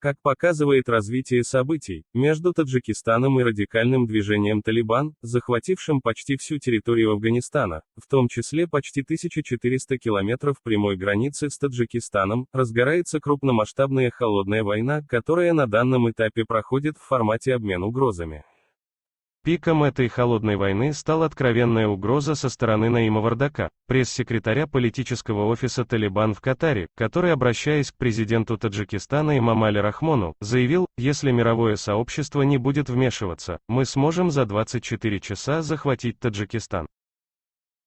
Как показывает развитие событий, между Таджикистаном и радикальным движением «Талибан», захватившим почти всю территорию Афганистана, в том числе почти 1400 километров прямой границы с Таджикистаном, разгорается крупномасштабная холодная война, которая на данном этапе проходит в формате обмен угрозами. Пиком этой холодной войны стала откровенная угроза со стороны Наима Вардака, пресс-секретаря политического офиса «Талибан» в Катаре, который, обращаясь к президенту Таджикистана Эмомали Рахмону, заявил: «Если мировое сообщество не будет вмешиваться, мы сможем за 24 часа захватить Таджикистан».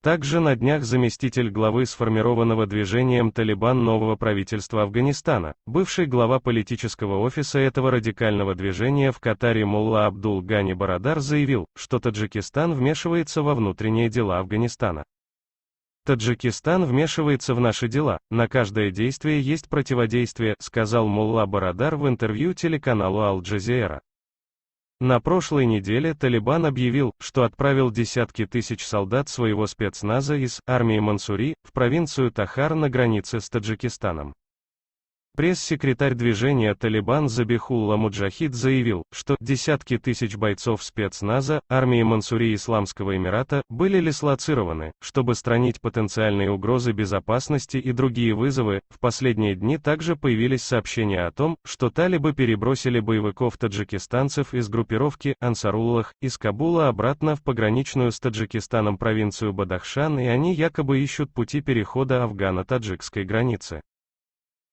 Также на днях заместитель главы сформированного движением «Талибан» нового правительства Афганистана, бывший глава политического офиса этого радикального движения в Катаре Мулла Абдул Гани Барадар заявил, что Таджикистан вмешивается во внутренние дела Афганистана. «Таджикистан вмешивается в наши дела, на каждое действие есть противодействие», сказал Мулла Барадар в интервью телеканалу Аль-Джазира. На прошлой неделе Талибан объявил, что отправил десятки тысяч солдат своего спецназа из армии Мансури в провинцию Тахар на границе с Таджикистаном. Пресс-секретарь движения «Талибан» Забихулла Муджахид заявил, что десятки тысяч бойцов спецназа армии Мансури Исламского Эмирата были дислоцированы, чтобы устранить потенциальные угрозы безопасности и другие вызовы. В последние дни также появились сообщения о том, что талибы перебросили боевиков-таджикистанцев из группировки «Ансаруллах» из Кабула обратно в пограничную с Таджикистаном провинцию Бадахшан, и они якобы ищут пути перехода афгано-таджикской границы.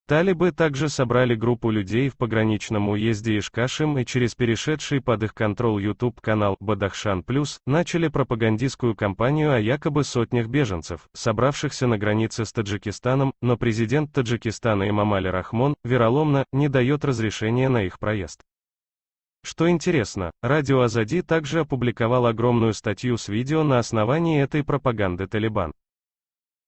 Талибы также собрали группу людей в пограничном уезде Ишкашим и через перешедший под их контроль YouTube-канал «Бадахшан Плюс» начали пропагандистскую кампанию о якобы сотнях беженцев, собравшихся на границе с Таджикистаном, но президент Таджикистана Эмомали Рахмон вероломно не дает разрешения на их проезд. Что интересно, радио Азади также опубликовал огромную статью с видео на основании этой пропаганды Талибан.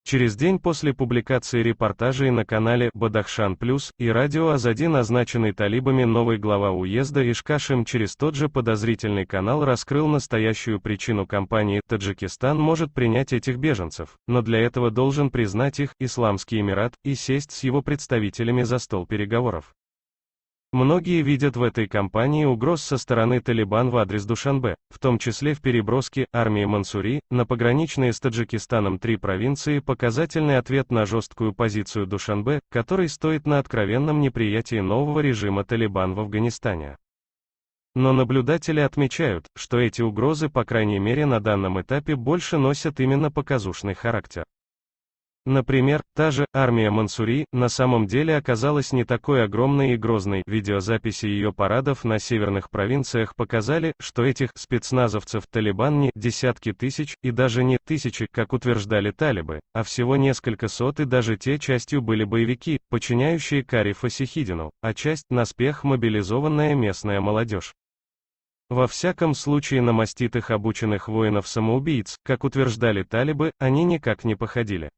Через день после публикации репортажей на канале «Бадахшан Плюс» и радио Азади назначенный талибами новый глава уезда Ишкашим через тот же подозрительный канал раскрыл настоящую причину кампании: Таджикистан может принять этих беженцев, но для этого должен признать их Исламский Эмират и сесть с его представителями за стол переговоров. Многие видят в этой кампании угроз со стороны Талибан в адрес Душанбе, в том числе в переброске армии Мансури на пограничные с Таджикистаном 3 провинции, показательный ответ на жесткую позицию Душанбе, который стоит на откровенном неприятии нового режима Талибан в Афганистане. Но наблюдатели отмечают, что эти угрозы, по крайней мере на данном этапе, больше носят именно показушный характер. Например, та же армия Мансури на самом деле оказалась не такой огромной и грозной. Видеозаписи ее парадов на северных провинциях показали, что этих спецназовцев Талибан не десятки тысяч и даже не тысячи, как утверждали талибы, а всего несколько сот, и даже те частью были боевики, подчиняющие Кари Фасихидину, а часть наспех мобилизованная местная молодежь. Во всяком случае на маститых обученных воинов-самоубийц, как утверждали талибы, они никак не походили.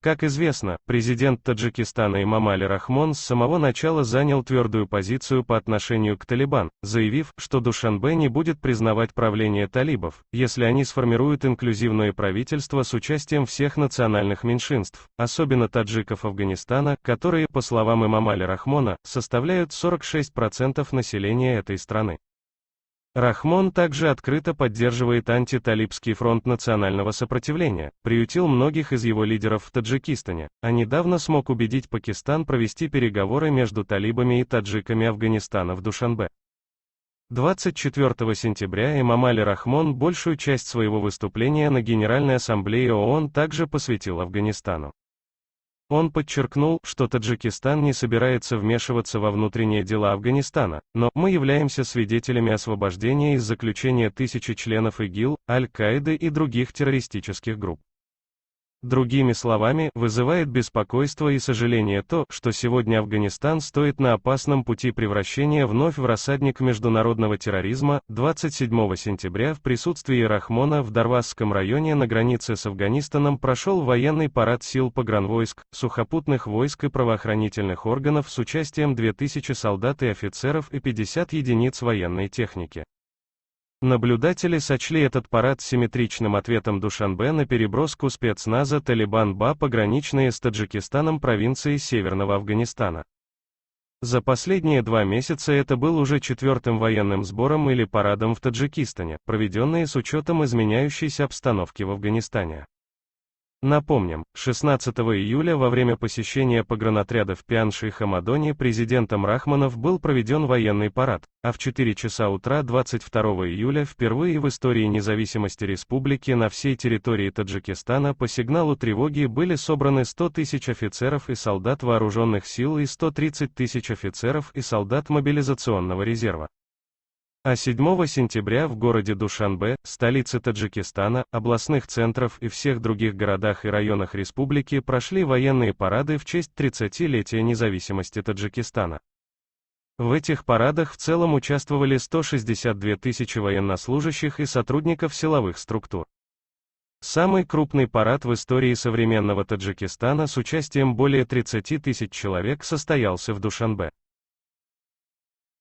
Как известно, президент Таджикистана Эмомали Рахмон с самого начала занял твердую позицию по отношению к Талибан, заявив, что Душанбе не будет признавать правление талибов, если они сформируют инклюзивное правительство с участием всех национальных меньшинств, особенно таджиков Афганистана, которые, по словам Эмомали Рахмона, составляют 46% населения этой страны. Рахмон также открыто поддерживает антиталибский фронт национального сопротивления, приютил многих из его лидеров в Таджикистане, а недавно смог убедить Пакистан провести переговоры между талибами и таджиками Афганистана в Душанбе. 24 сентября Эмомали Рахмон большую часть своего выступления на Генеральной Ассамблее ООН также посвятил Афганистану. Он подчеркнул, что Таджикистан не собирается вмешиваться во внутренние дела Афганистана, но мы являемся свидетелями освобождения из заключения тысячи членов ИГИЛ, Аль-Каиды и других террористических групп. Другими словами, вызывает беспокойство и сожаление то, что сегодня Афганистан стоит на опасном пути превращения вновь в рассадник международного терроризма. 27 сентября в присутствии Рахмона в Дарвазском районе на границе с Афганистаном прошел военный парад сил погранвойск, сухопутных войск и правоохранительных органов с участием 2000 солдат и офицеров и 50 единиц военной техники. Наблюдатели сочли этот парад симметричным ответом Душанбе на переброску спецназа Талибан-Ба пограничные с Таджикистаном провинции Северного Афганистана. За последние 2 месяца это был уже 4-м военным сбором или парадом в Таджикистане, проведенные с учетом изменяющейся обстановки в Афганистане. Напомним, 16 июля во время посещения погранотряда в Пианши-Хамадоне президентом Рахмонов был проведен военный парад, а в 4 часа утра 22 июля впервые в истории независимости республики на всей территории Таджикистана по сигналу тревоги были собраны 100 тысяч офицеров и солдат вооруженных сил и 130 тысяч офицеров и солдат мобилизационного резерва. А 7 сентября в городе Душанбе, столице Таджикистана, областных центров и всех других городах и районах республики прошли военные парады в честь 30-летия независимости Таджикистана. В этих парадах в целом участвовали 162 тысячи военнослужащих и сотрудников силовых структур. Самый крупный парад в истории современного Таджикистана с участием более 30 тысяч человек состоялся в Душанбе.